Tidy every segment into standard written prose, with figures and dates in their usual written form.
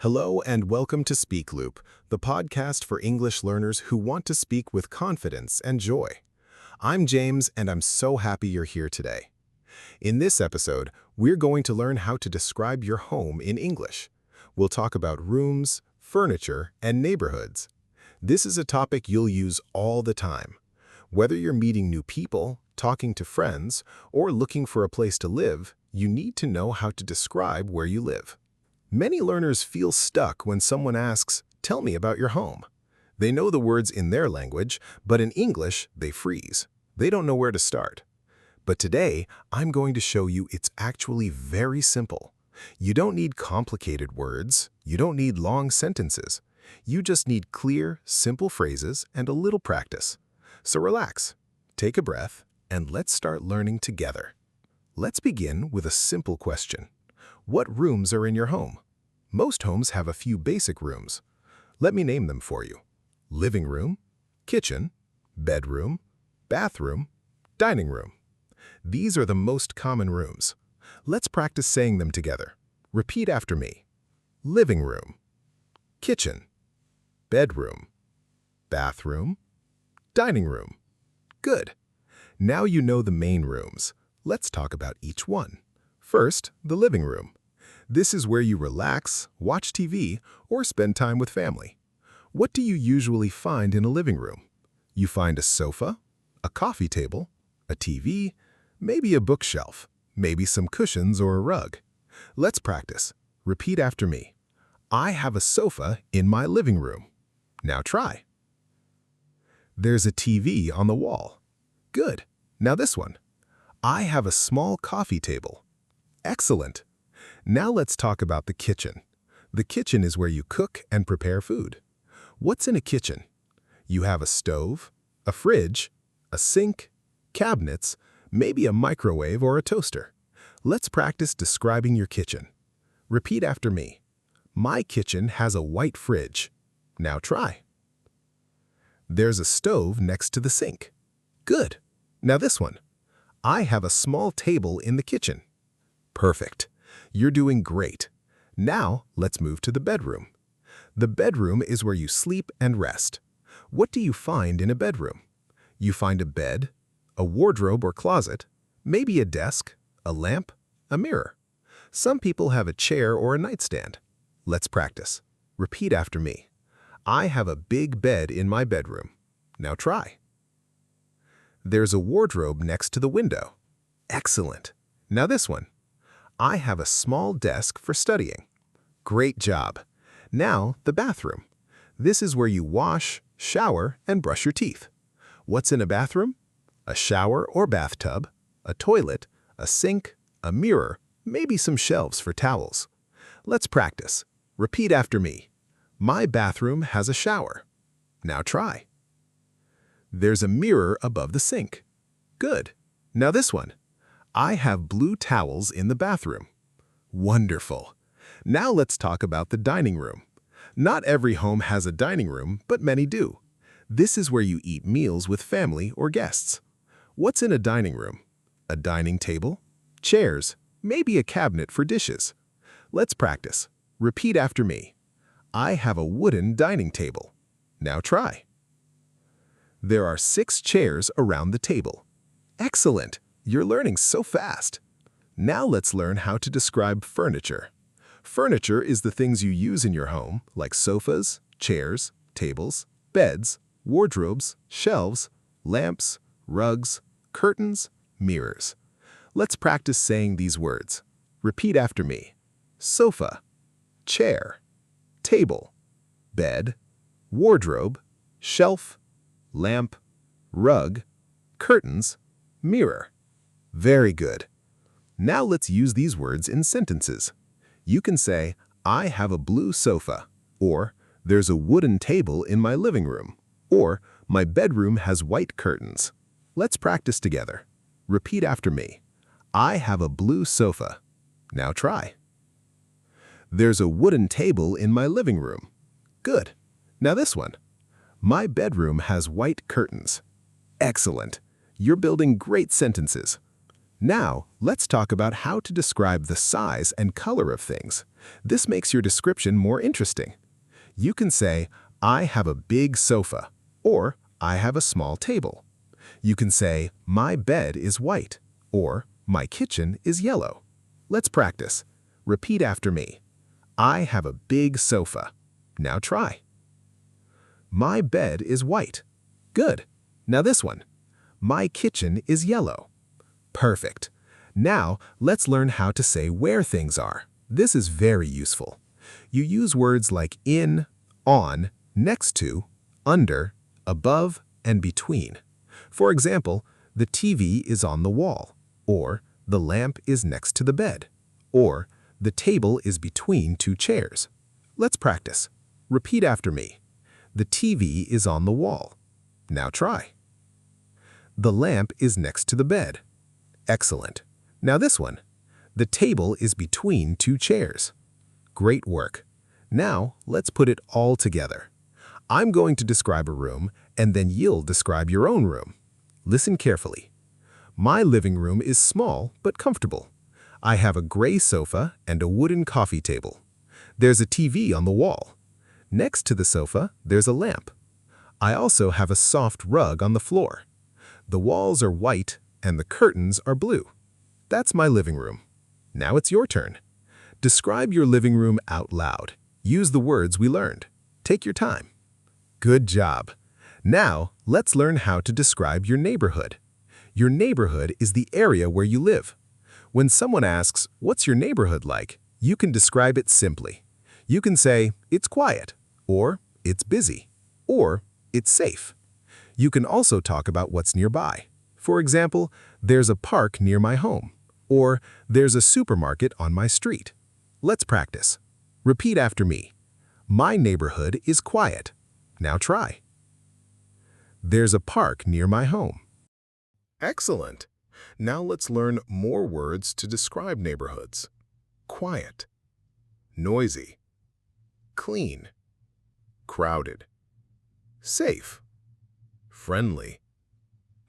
Hello and welcome to SpeakLoop, the podcast for English learners who want to speak with confidence and joy. I'm James, and I'm so happy you're here today. In this episode, we're going to learn how to describe your home in English. We'll talk about rooms, furniture, and neighborhoods. This is a topic you'll use all the time. Whether you're meeting new people, talking to friends, or looking for a place to live, you need to know how to describe where you live. Many learners feel stuck when someone asks, "Tell me about your home." They know the words in their language, but in English, they freeze. They don't know where to start. But today, I'm going to show you it's actually very simple. You don't need complicated words. You don't need long sentences. You just need clear, simple phrases and a little practice. So relax, take a breath, and let's start learning together. Let's begin with a simple question. What rooms are in your home? Most homes have a few basic rooms. Let me name them for you. Living room, kitchen, bedroom, bathroom, dining room. These are the most common rooms. Let's practice saying them together. Repeat after me. Living room, kitchen, bedroom, bathroom, dining room. Good. Now you know the main rooms. Let's talk about each one. First, the living room. This is where you relax, watch TV, or spend time with family. What do you usually find in a living room? You find a sofa, a coffee table, a TV, maybe a bookshelf, maybe some cushions or a rug. Let's practice. Repeat after me. I have a sofa in my living room. Now try. There's a TV on the wall. Good. Now this one. I have a small coffee table. Excellent. Now let's talk about the kitchen. The kitchen is where you cook and prepare food. What's in a kitchen? You have a stove, a fridge, a sink, cabinets, maybe a microwave or a toaster. Let's practice describing your kitchen. Repeat after me. My kitchen has a white fridge. Now try. There's a stove next to the sink. Good. Now this one. I have a small table in the kitchen. Perfect. You're doing great. Now, let's move to the bedroom. The bedroom is where you sleep and rest. What do you find in a bedroom? You find a bed, a wardrobe or closet, maybe a desk, a lamp, a mirror. Some people have a chair or a nightstand. Let's practice. Repeat after me. I have a big bed in my bedroom. Now try. There's a wardrobe next to the window. Excellent. Now this one. I have a small desk for studying. Great job. Now, the bathroom. This is where you wash, shower, and brush your teeth. What's in a bathroom? A shower or bathtub, a toilet, a sink, a mirror, maybe some shelves for towels. Let's practice. Repeat after me. My bathroom has a shower. Now try. There's a mirror above the sink. Good. Now this one. I have blue towels in the bathroom. Wonderful. Now let's talk about the dining room. Not every home has a dining room, but many do. This is where you eat meals with family or guests. What's in a dining room? A dining table, chairs, maybe a cabinet for dishes. Let's practice. Repeat after me. I have a wooden dining table. Now try. There are 6 chairs around the table. Excellent. You're learning so fast. Now let's learn how to describe furniture. Furniture is the things you use in your home, like sofas, chairs, tables, beds, wardrobes, shelves, lamps, rugs, curtains, mirrors. Let's practice saying these words. Repeat after me. Sofa, chair, table, bed, wardrobe, shelf, lamp, rug, curtains, mirror. Very good. Now let's use these words in sentences. You can say, I have a blue sofa, or there's a wooden table in my living room, or my bedroom has white curtains. Let's practice together. Repeat after me. I have a blue sofa. Now try. There's a wooden table in my living room. Good. Now this one. My bedroom has white curtains. Excellent. You're building great sentences. Now, let's talk about how to describe the size and color of things. This makes your description more interesting. You can say, I have a big sofa, or I have a small table. You can say, my bed is white, or my kitchen is yellow. Let's practice. Repeat after me. I have a big sofa. Now try. My bed is white. Good. Now this one. My kitchen is yellow. Perfect. Now, let's learn how to say where things are. This is very useful. You use words like in, on, next to, under, above, and between. For example, the TV is on the wall, or the lamp is next to the bed, or the table is between two chairs. Let's practice. Repeat after me. The TV is on the wall. Now try. The lamp is next to the bed. Excellent. Now this one. The table is between two chairs. Great work. Now let's put it all together. I'm going to describe a room, and then you'll describe your own room. Listen carefully. My living room is small but comfortable. I have a gray sofa and a wooden coffee table. There's a TV on the wall. Next to the sofa, there's a lamp. I also have a soft rug on the floor. The walls are white and the curtains are blue. That's my living room. Now it's your turn. Describe your living room out loud. Use the words we learned. Take your time. Good job. Now, let's learn how to describe your neighborhood. Your neighborhood is the area where you live. When someone asks, "What's your neighborhood like?" you can describe it simply. You can say, "It's quiet," or "It's busy," or "It's safe." You can also talk about what's nearby. For example, "There's a park near my home," or "There's a supermarket on my street." Let's practice. Repeat after me. My neighborhood is quiet. Now try. There's a park near my home. Excellent. Now let's learn more words to describe neighborhoods. Quiet, noisy, clean, crowded, safe, friendly,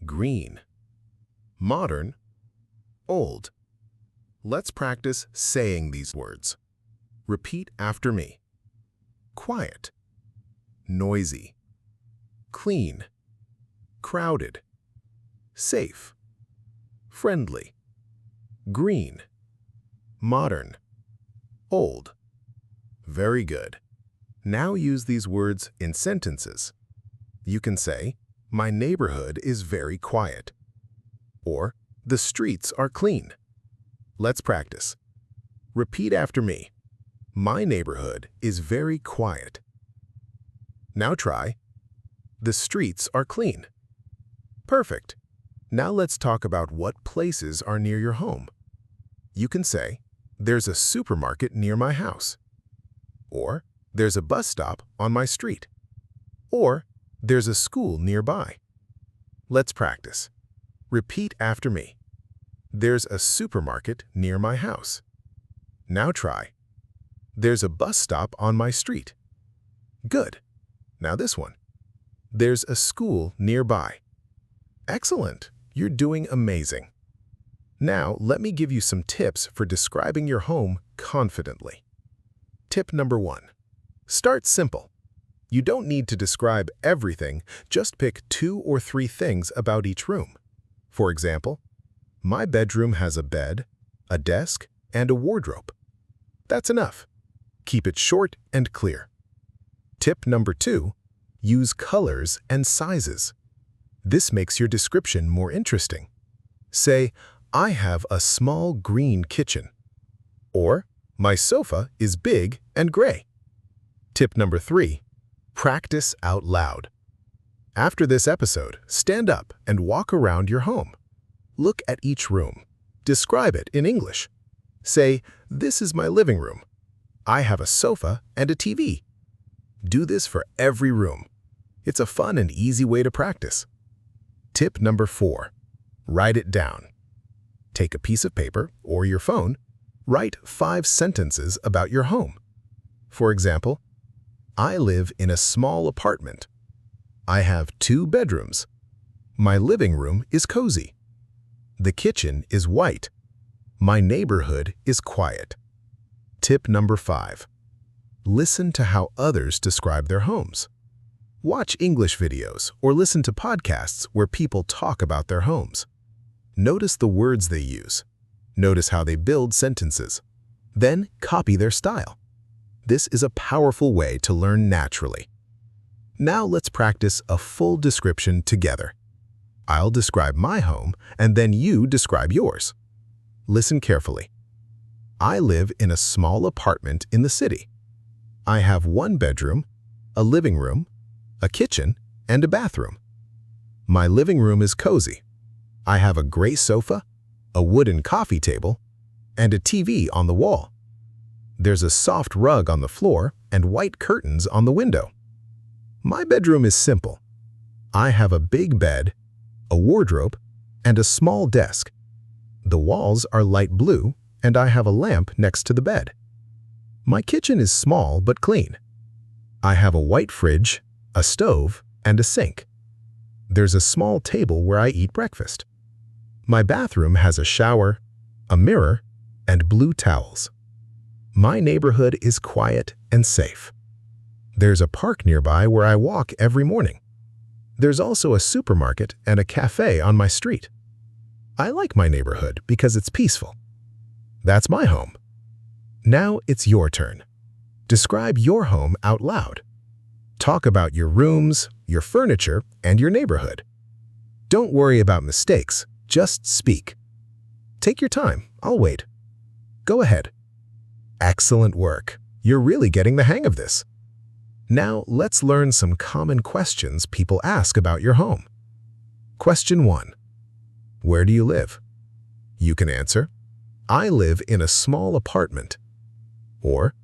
green, modern, old. Let's practice saying these words. Repeat after me. Quiet, noisy, clean, crowded, safe, friendly, green, modern, old. Very good. Now use these words in sentences. You can say, "My neighborhood is very quiet," or "The streets are clean." Let's practice. Repeat after me. My neighborhood is very quiet. Now try. The streets are clean. Perfect. Now let's talk about what places are near your home. You can say, "There's a supermarket near my house," or "There's a bus stop on my street," or "There's a school nearby." Let's practice. Repeat after me. There's a supermarket near my house. Now try. There's a bus stop on my street. Good. Now this one. There's a school nearby. Excellent. You're doing amazing. Now, let me give you some tips for describing your home confidently. Tip number 1. Start simple. You don't need to describe everything, just pick 2 or 3 things about each room. For example, my bedroom has a bed, a desk, and a wardrobe. That's enough. Keep it short and clear. Tip number 2. Use colors and sizes. This makes your description more interesting. Say, "I have a small green kitchen," or "My sofa is big and gray." Tip number 3. Practice out loud. After this episode, stand up and walk around your home. Look at each room. Describe it in English. Say, "This is my living room. I have a sofa and a TV." Do this for every room. It's a fun and easy way to practice. Tip number 4. Write it down. Take a piece of paper or your phone. Write 5 sentences about your home. For example, I live in a small apartment. I have 2 bedrooms. My living room is cozy. The kitchen is white. My neighborhood is quiet. Tip number 5. Listen to how others describe their homes. Watch English videos or listen to podcasts where people talk about their homes. Notice the words they use. Notice how they build sentences. Then copy their style. This is a powerful way to learn naturally. Now let's practice a full description together. I'll describe my home and then you describe yours. Listen carefully. I live in a small apartment in the city. I have 1 bedroom, a living room, a kitchen, and a bathroom. My living room is cozy. I have a gray sofa, a wooden coffee table, and a TV on the wall. There's a soft rug on the floor and white curtains on the window. My bedroom is simple. I have a big bed, a wardrobe, and a small desk. The walls are light blue, and I have a lamp next to the bed. My kitchen is small but clean. I have a white fridge, a stove, and a sink. There's a small table where I eat breakfast. My bathroom has a shower, a mirror, and blue towels. My neighborhood is quiet and safe. There's a park nearby where I walk every morning. There's also a supermarket and a cafe on my street. I like my neighborhood because it's peaceful. That's my home. Now it's your turn. Describe your home out loud. Talk about your rooms, your furniture, and your neighborhood. Don't worry about mistakes, just speak. Take your time, I'll wait. Go ahead. Excellent work. You're really getting the hang of this. Now let's learn some common questions people ask about your home. Question 1. Where do you live? You can answer, I live in a small apartment. Or,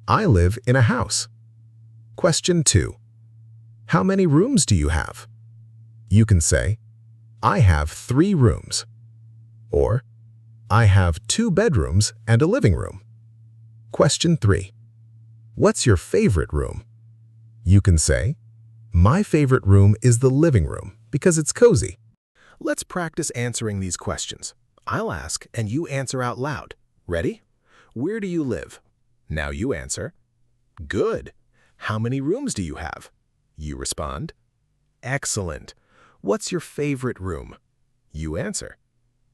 I live in a house. Question 2. How many rooms do you have? You can say, I have 3 rooms. Or, I have 2 bedrooms and a living room. Question 3. What's your favorite room? You can say, my favorite room is the living room because it's cozy. Let's practice answering these questions. I'll ask and you answer out loud. Ready? Where do you live? Now you answer. Good. How many rooms do you have? You respond. Excellent. What's your favorite room? You answer.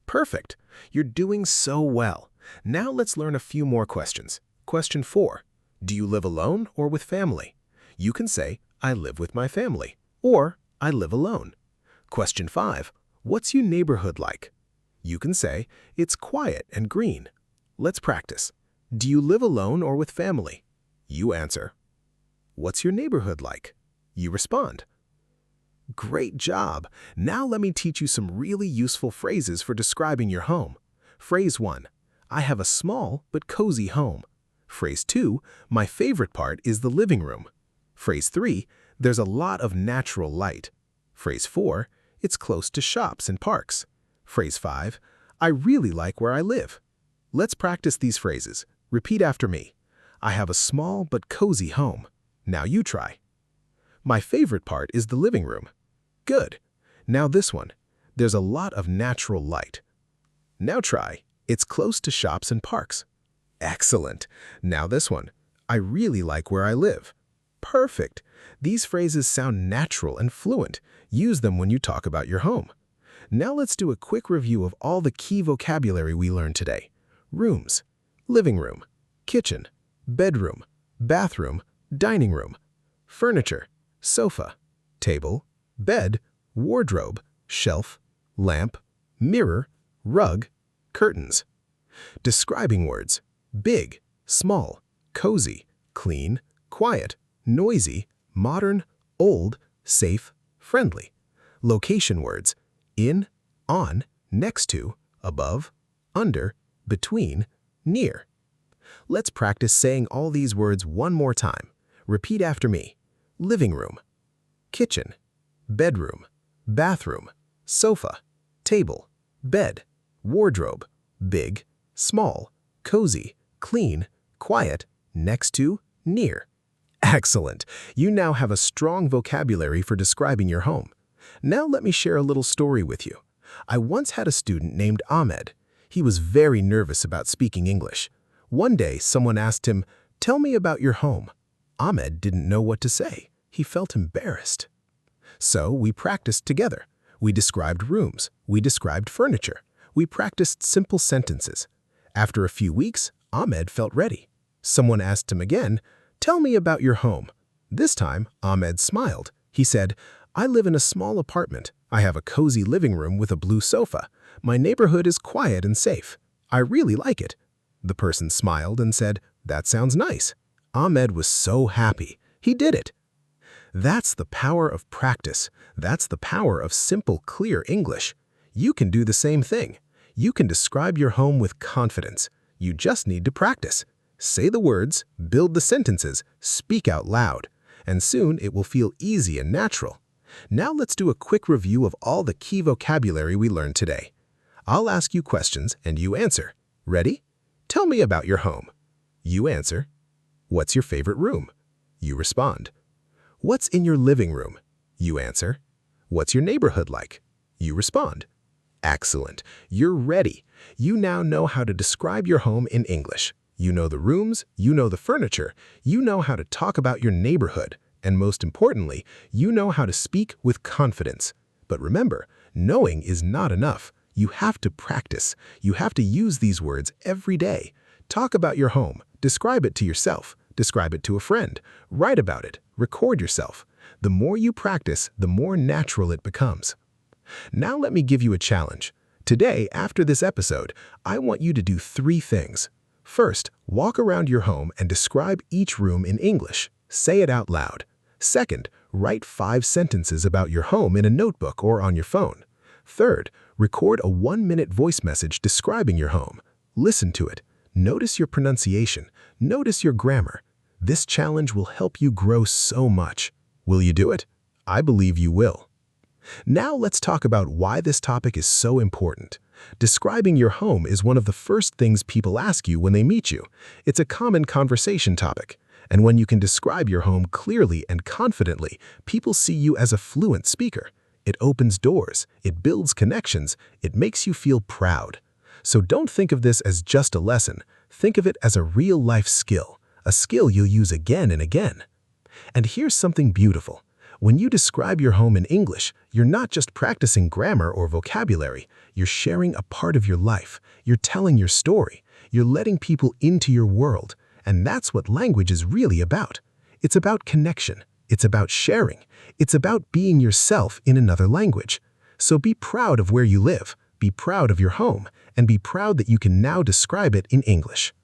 Perfect. You're doing so well. Now let's learn a few more questions. Question 4. Do you live alone or with family? You can say, I live with my family, or I live alone. Question 5. What's your neighborhood like? You can say, it's quiet and green. Let's practice. Do you live alone or with family? You answer. What's your neighborhood like? You respond. Great job! Now let me teach you some really useful phrases for describing your home. Phrase 1. I have a small but cozy home. Phrase 2. My favorite part is the living room. Phrase 3. There's a lot of natural light. Phrase 4. It's close to shops and parks. Phrase 5. I really like where I live. Let's practice these phrases. Repeat after me. I have a small but cozy home. Now you try. My favorite part is the living room. Good. Now this one. There's a lot of natural light. Now try. It's close to shops and parks. Excellent. Now this one. I really like where I live. Perfect. These phrases sound natural and fluent. Use them when you talk about your home. Now let's do a quick review of all the key vocabulary we learned today. Rooms, living room, kitchen, bedroom, bathroom, dining room, furniture, sofa, table, bed, wardrobe, shelf, lamp, mirror, rug, curtains. Describing words: big, small, cozy, clean, quiet, noisy, modern, old, safe, friendly. Location words: in, on, next to, above, under, between, near. Let's practice saying all these words one more time. Repeat after me. Living room, kitchen, bedroom, bathroom, sofa, table, bed, wardrobe, big, small, cozy, clean, quiet, next to, near. Excellent! You now have a strong vocabulary for describing your home. Now let me share a little story with you. I once had a student named Ahmed. He was very nervous about speaking English. One day, someone asked him, "Tell me about your home." Ahmed didn't know what to say. He felt embarrassed. So we practiced together. We described rooms. We described furniture. We practiced simple sentences. After a few weeks, Ahmed felt ready. Someone asked him again, "Tell me about your home." This time, Ahmed smiled. He said, "I live in a small apartment. I have a cozy living room with a blue sofa. My neighborhood is quiet and safe. I really like it." The person smiled and said, "That sounds nice." Ahmed was so happy. He did it. That's the power of practice. That's the power of simple, clear English. You can do the same thing. You can describe your home with confidence. You just need to practice. Say the words, build the sentences, speak out loud, and soon it will feel easy and natural. Now let's do a quick review of all the key vocabulary we learned today. I'll ask you questions and you answer. Ready? Tell me about your home. You answer. What's your favorite room? You respond. What's in your living room? You answer. What's your neighborhood like? You respond. Excellent. You're ready. You now know how to describe your home in English. You know the rooms, you know the furniture, you know how to talk about your neighborhood, and most importantly, you know how to speak with confidence. But remember, knowing is not enough. You have to practice. You have to use these words every day. Talk about your home. Describe it to yourself. Describe it to a friend. Write about it. Record yourself. The more you practice, the more natural it becomes. Now let me give you a challenge. Today, after this episode, I want you to do 3 things. First, walk around your home and describe each room in English. Say it out loud. Second, write 5 sentences about your home in a notebook or on your phone. Third, record a 1-minute voice message describing your home. Listen to it. Notice your pronunciation. Notice your grammar. This challenge will help you grow so much. Will you do it? I believe you will. Now let's talk about why this topic is so important. Describing your home is one of the first things people ask you when they meet you. It's a common conversation topic. And when you can describe your home clearly and confidently, people see you as a fluent speaker. It opens doors, it builds connections, it makes you feel proud. So don't think of this as just a lesson. Think of it as a real-life skill, a skill you'll use again and again. And here's something beautiful. When you describe your home in English, you're not just practicing grammar or vocabulary. You're sharing a part of your life. You're telling your story. You're letting people into your world. And that's what language is really about. It's about connection. It's about sharing. It's about being yourself in another language. So be proud of where you live. Be proud of your home. And be proud that you can now describe it in English.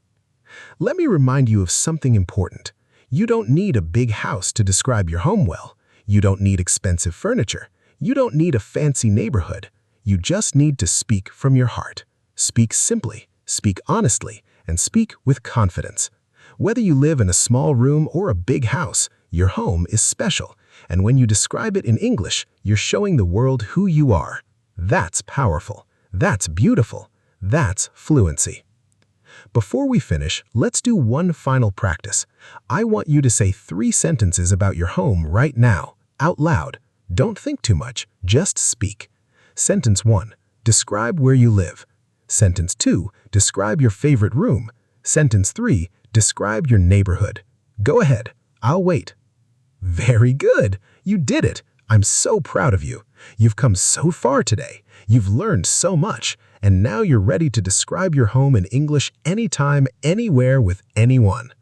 Let me remind you of something important. You don't need a big house to describe your home well. You don't need expensive furniture. You don't need a fancy neighborhood. You just need to speak from your heart. Speak simply, speak honestly, and speak with confidence. Whether you live in a small room or a big house, your home is special. And when you describe it in English, you're showing the world who you are. That's powerful. That's beautiful. That's fluency. Before we finish, let's do one final practice. I want you to say 3 sentences about your home right now, out loud. Don't think too much, just speak. Sentence 1, describe where you live. Sentence 2, describe your favorite room. Sentence 3, describe your neighborhood. Go ahead, I'll wait. Very good, you did it. I'm so proud of you. You've come so far today. You've learned so much, and now you're ready to describe your home in English anytime, anywhere, with anyone.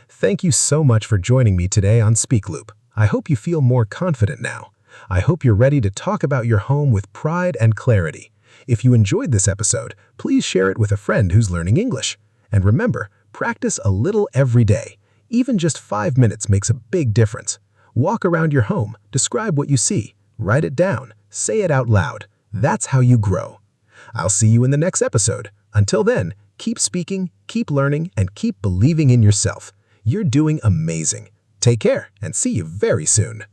Thank you so much for joining me today on SpeakLoop. I hope you feel more confident now. I hope you're ready to talk about your home with pride and clarity. If you enjoyed this episode, please share it with a friend who's learning English. And remember, practice a little every day. Even just 5 minutes makes a big difference. Walk around your home, describe what you see, write it down, say it out loud. That's how you grow. I'll see you in the next episode. Until then, keep speaking, keep learning, and keep believing in yourself. You're doing amazing. Take care and see you very soon.